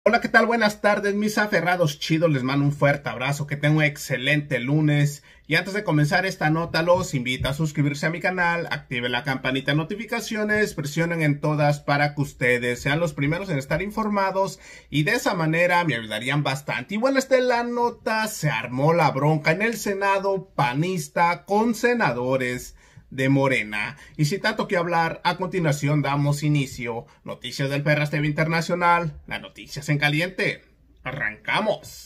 Hola, ¿qué tal? Buenas tardes, mis aferrados chidos. Les mando un fuerte abrazo, que tengan un excelente lunes. Y antes de comenzar esta nota, los invito a suscribirse a mi canal, activen la campanita de notificaciones, presionen en todas para que ustedes sean los primeros en estar informados y de esa manera me ayudarían bastante. Y bueno, esta es la nota. Se armó la bronca en el Senado panista con senadores de Morena. Y sin tanto que hablar, a continuación damos inicio. Noticias del Perras TV Internacional, las noticias en caliente. ¡Arrancamos!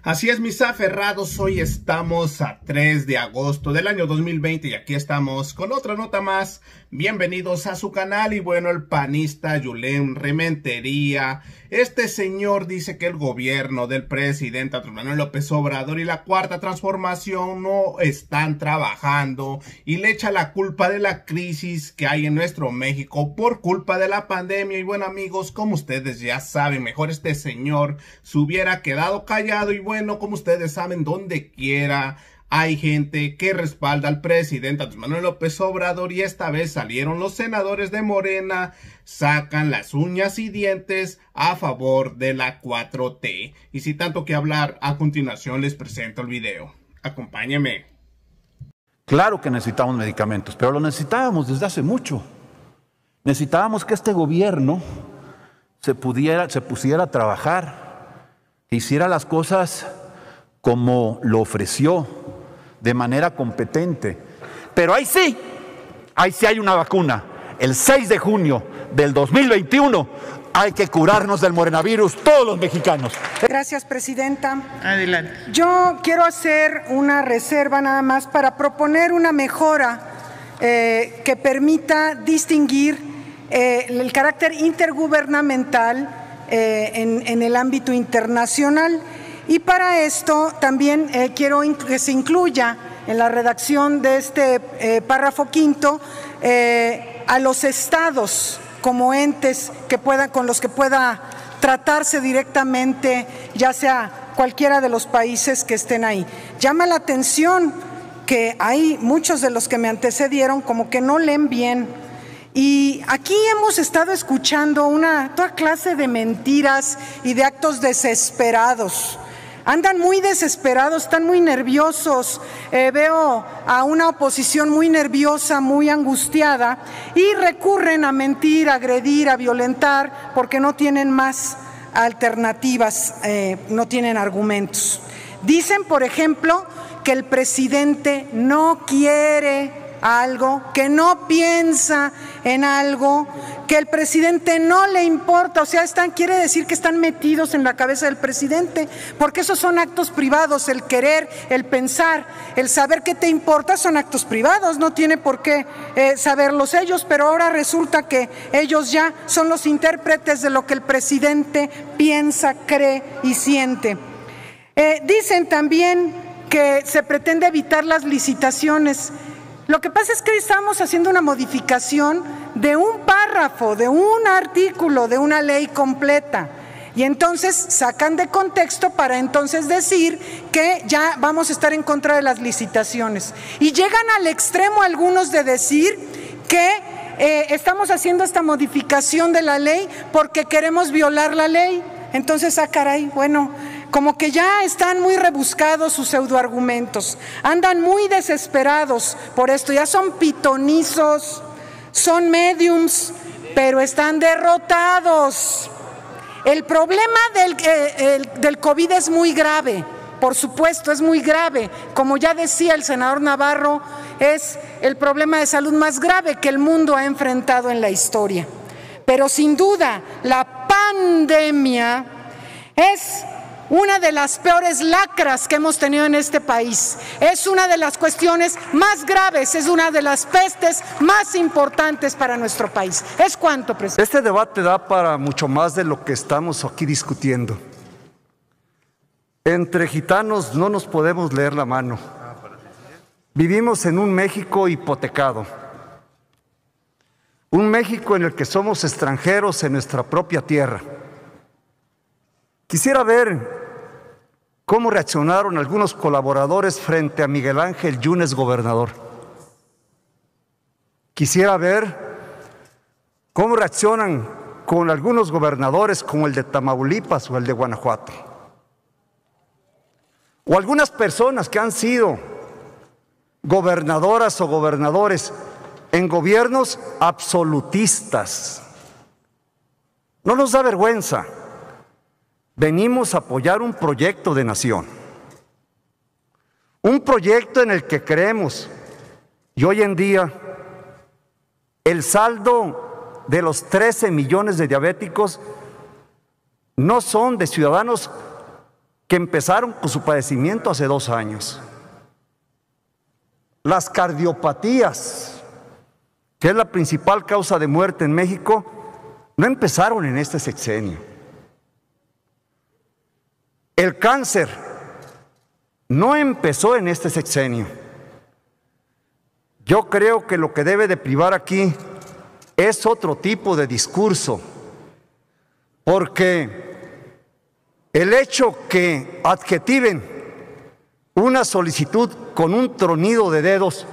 Así es, mis aferrados, hoy estamos a 3 de agosto del año 2020 y aquí estamos con otra nota más. Bienvenidos a su canal. Y bueno, el panista Julen Rementería, este señor dice que el gobierno del presidente Andrés Manuel López Obrador y la Cuarta Transformación no están trabajando y le echa la culpa de la crisis que hay en nuestro México por culpa de la pandemia. Y bueno, amigos, como ustedes ya saben, mejor este señor se hubiera quedado callado. Y bueno, como ustedes saben, donde quiera hay gente que respalda al presidente Andrés Manuel López Obrador y esta vez salieron los senadores de Morena, sacan las uñas y dientes a favor de la 4T. Y sin tanto que hablar, a continuación les presento el video. Acompáñenme. Claro que necesitamos medicamentos, pero lo necesitábamos desde hace mucho. Necesitábamos que este gobierno se pusiera a trabajar, que hiciera las cosas como lo ofreció, de manera competente. Pero ahí sí hay una vacuna. El 6 de junio del 2021 hay que curarnos del morenavirus todos los mexicanos. Gracias, presidenta. Adelante. Yo quiero hacer una reserva nada más para proponer una mejora que permita distinguir el carácter intergubernamental en el ámbito internacional. Y para esto también quiero que se incluya en la redacción de este párrafo quinto a los estados como entes que con los que pueda tratarse directamente, ya sea cualquiera de los países que estén ahí. Llama la atención que hay muchos de los que me antecedieron como que no leen bien. Y aquí hemos estado escuchando toda clase de mentiras y de actos desesperados. Andan muy desesperados, están muy nerviosos. Veo a una oposición muy nerviosa, muy angustiada y recurren a mentir, a agredir, a violentar porque no tienen más alternativas, no tienen argumentos. Dicen, por ejemplo, que el presidente no quiere algo, que no piensa en algo, que el presidente no le importa, o sea, quiere decir que están metidos en la cabeza del presidente, porque esos son actos privados, el querer, el pensar, el saber qué te importa son actos privados, no tiene por qué saberlos ellos, pero ahora resulta que ellos ya son los intérpretes de lo que el presidente piensa, cree y siente. Dicen también que se pretende evitar las licitaciones. Lo que pasa es que estamos haciendo una modificación de un párrafo, de un artículo, de una ley completa. Y entonces sacan de contexto para entonces decir que ya vamos a estar en contra de las licitaciones. Y llegan al extremo algunos de decir que estamos haciendo esta modificación de la ley porque queremos violar la ley. Entonces, caray, bueno, como que ya están muy rebuscados sus pseudoargumentos, andan muy desesperados por esto, ya son pitonizos, son mediums, pero están derrotados. El problema del COVID es muy grave, por supuesto, es muy grave. Como ya decía el senador Navarro, es el problema de salud más grave que el mundo ha enfrentado en la historia. Pero sin duda, la pandemia es una de las peores lacras que hemos tenido en este país. Es una de las cuestiones más graves, es una de las pestes más importantes para nuestro país. ¿Es cuánto, presidente? Este debate da para mucho más de lo que estamos aquí discutiendo. Entre gitanos no nos podemos leer la mano. Vivimos en un México hipotecado. Un México en el que somos extranjeros en nuestra propia tierra. Quisiera ver cómo reaccionaron algunos colaboradores frente a Miguel Ángel Yunes, gobernador. Quisiera ver cómo reaccionan con algunos gobernadores como el de Tamaulipas o el de Guanajuato. O algunas personas que han sido gobernadoras o gobernadores en gobiernos absolutistas. No nos da vergüenza. Venimos a apoyar un proyecto de nación. Un proyecto en el que creemos. Y hoy en día, el saldo de los 13 millones de diabéticos no son de ciudadanos que empezaron con su padecimiento hace 2 años. Las cardiopatías, que es la principal causa de muerte en México, no empezaron en este sexenio. El cáncer no empezó en este sexenio. Yo creo que lo que debe de privar aquí es otro tipo de discurso, porque el hecho que adjetiven una solicitud con un tronido de dedos,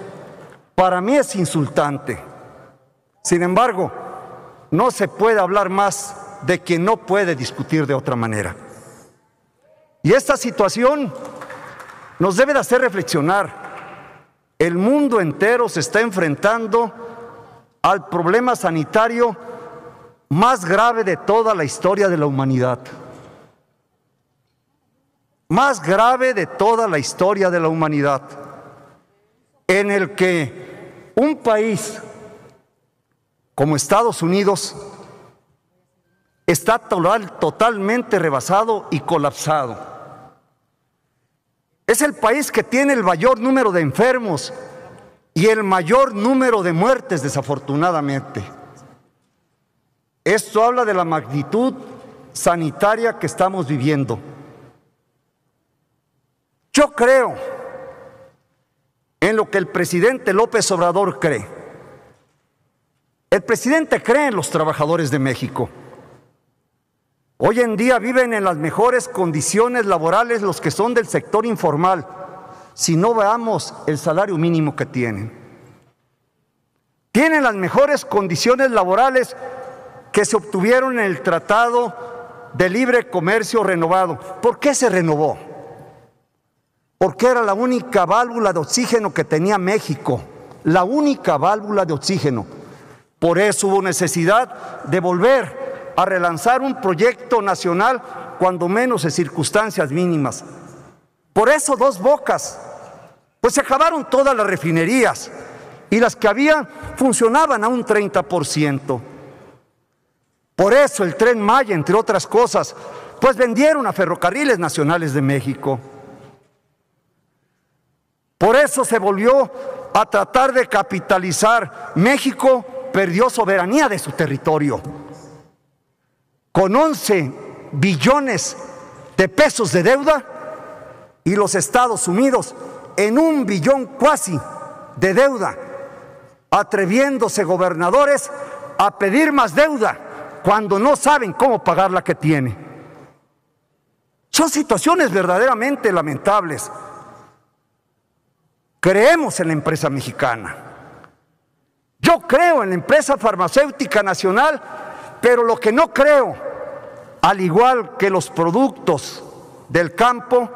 para mí es insultante. Sin embargo, no se puede hablar más de quien no puede discutir de otra manera. Y esta situación nos debe de hacer reflexionar. El mundo entero se está enfrentando al problema sanitario más grave de toda la historia de la humanidad. Más grave de toda la historia de la humanidad, en el que un país como Estados Unidos está totalmente rebasado y colapsado. Es el país que tiene el mayor número de enfermos y el mayor número de muertes, desafortunadamente. Esto habla de la magnitud sanitaria que estamos viviendo. Yo creo en lo que el presidente López Obrador cree. El presidente cree en los trabajadores de México. Hoy en día viven en las mejores condiciones laborales los que son del sector informal, si no veamos el salario mínimo que tienen. Tienen las mejores condiciones laborales que se obtuvieron en el Tratado de Libre Comercio renovado. ¿Por qué se renovó? Porque era la única válvula de oxígeno que tenía México, la única válvula de oxígeno. Por eso hubo necesidad de volver a relanzar un proyecto nacional, cuando menos en circunstancias mínimas. Por eso Dos Bocas, pues se acabaron todas las refinerías y las que había funcionaban a un 30%. Por eso el Tren Maya, entre otras cosas, pues vendieron a Ferrocarriles Nacionales de México. Por eso se volvió a tratar de capitalizar. México perdió soberanía de su territorio. Con 11 billones de pesos de deuda y los Estados Unidos en 1 billón cuasi de deuda, atreviéndose gobernadores a pedir más deuda cuando no saben cómo pagar la que tiene. Son situaciones verdaderamente lamentables. Creemos en la empresa mexicana. Yo creo en la empresa farmacéutica nacional, pero lo que no creo, al igual que los productos del campo,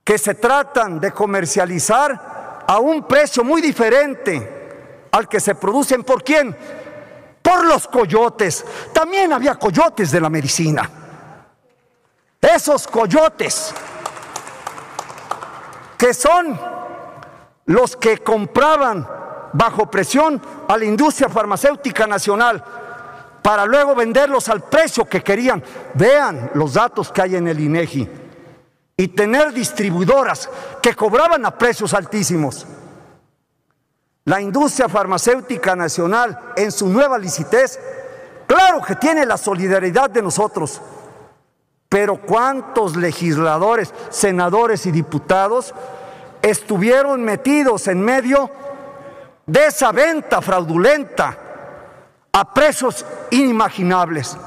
que se tratan de comercializar a un precio muy diferente al que se producen. ¿Por quién? Por los coyotes. También había coyotes de la medicina. Esos coyotes que son los que compraban bajo presión a la industria farmacéutica nacional para luego venderlos al precio que querían. Vean los datos que hay en el INEGI. Y tener distribuidoras que cobraban a precios altísimos. La industria farmacéutica nacional, en su nueva licitez, claro que tiene la solidaridad de nosotros, pero ¿cuántos legisladores, senadores y diputados estuvieron metidos en medio de esa venta fraudulenta a precios inimaginables?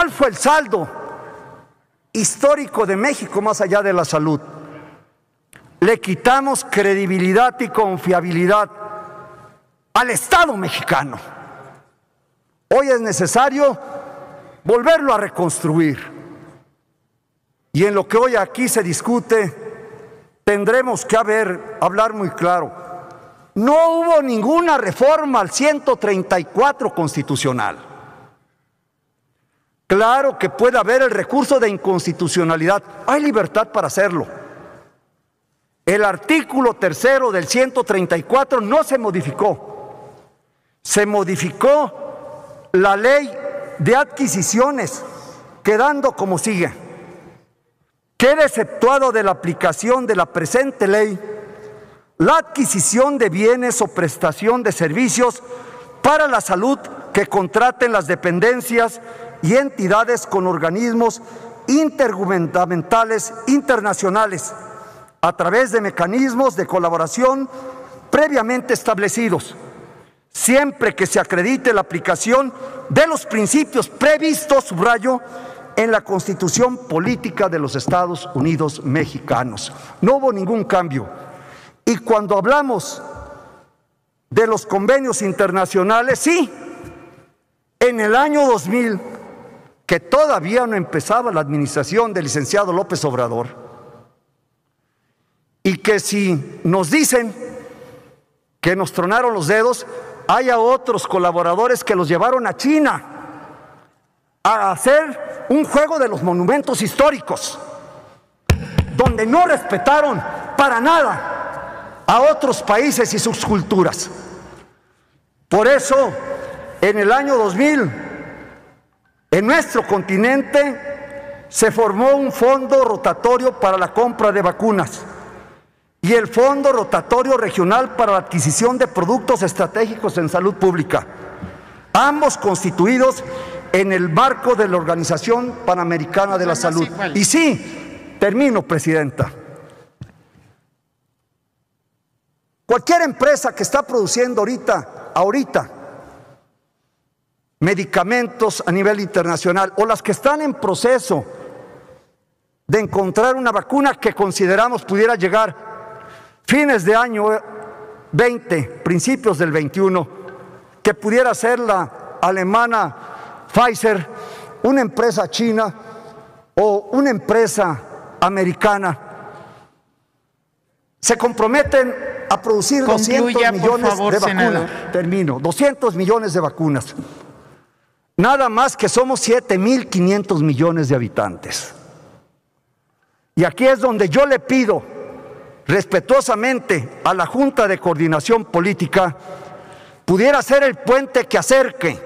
¿Cuál fue el saldo histórico de México más allá de la salud? Le quitamos credibilidad y confiabilidad al Estado mexicano. Hoy es necesario volverlo a reconstruir. Y en lo que hoy aquí se discute, tendremos que hablar muy claro. No hubo ninguna reforma al 134 constitucional. Claro que puede haber el recurso de inconstitucionalidad. Hay libertad para hacerlo. El artículo 3 del 134 no se modificó. Se modificó la ley de adquisiciones, quedando como sigue. Queda exceptuado de la aplicación de la presente ley la adquisición de bienes o prestación de servicios para la salud que contraten las dependencias y entidades con organismos intergubernamentales internacionales a través de mecanismos de colaboración previamente establecidos, siempre que se acredite la aplicación de los principios previstos, subrayo, en la Constitución Política de los Estados Unidos Mexicanos. No hubo ningún cambio. Y cuando hablamos de los convenios internacionales, sí, en el año 2000, que todavía no empezaba la administración del licenciado López Obrador, y que si nos dicen que nos tronaron los dedos, haya otros colaboradores que los llevaron a China a hacer un juego de los monumentos históricos, donde no respetaron para nada a otros países y sus culturas. Por eso, en el año 2000, en nuestro continente se formó un fondo rotatorio para la compra de vacunas y el Fondo Rotatorio Regional para la Adquisición de Productos Estratégicos en Salud Pública, ambos constituidos en el marco de la Organización Panamericana de la Salud. Y sí, termino, Presidenta. Cualquier empresa que está produciendo ahorita medicamentos a nivel internacional, o las que están en proceso de encontrar una vacuna que consideramos pudiera llegar fines de año 20, principios del 21, que pudiera ser la alemana Pfizer, una empresa china o una empresa americana, se comprometen a producir 200 millones de vacunas. Termino, 200 millones de vacunas. Nada más que somos 7.500 millones de habitantes. Y aquí es donde yo le pido respetuosamente a la Junta de Coordinación Política pudiera ser el puente que acerque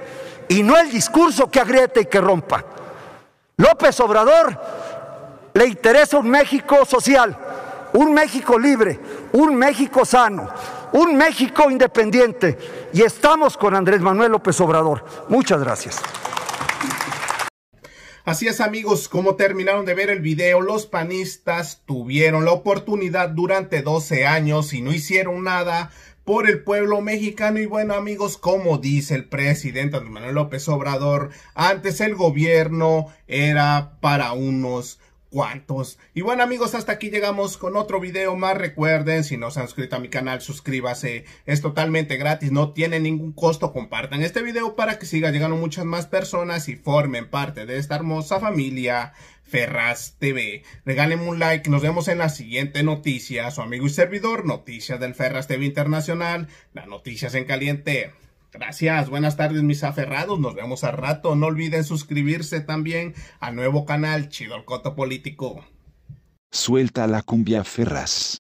y no el discurso que agriete y que rompa. López Obrador le interesa un México social, un México libre, un México sano, un México independiente, y estamos con Andrés Manuel López Obrador. Muchas gracias. Así es, amigos, como terminaron de ver el video, los panistas tuvieron la oportunidad durante 12 años y no hicieron nada por el pueblo mexicano. Y bueno, amigos, como dice el presidente Andrés Manuel López Obrador, antes el gobierno era para unos cuantos. Y bueno, amigos, hasta aquí llegamos con otro video más. Recuerden, si no se han suscrito a mi canal, suscríbase, es totalmente gratis, no tiene ningún costo. Compartan este video para que siga llegando muchas más personas y formen parte de esta hermosa familia Ferraz TV. Regálenme un like, nos vemos en la siguiente noticia. Su amigo y servidor, Noticias del Ferraz TV Internacional, las noticias en caliente. Gracias, buenas tardes mis aferrados, nos vemos al rato. No olviden suscribirse también al nuevo canal Chido el Coto Político. Suelta la cumbia Ferraz.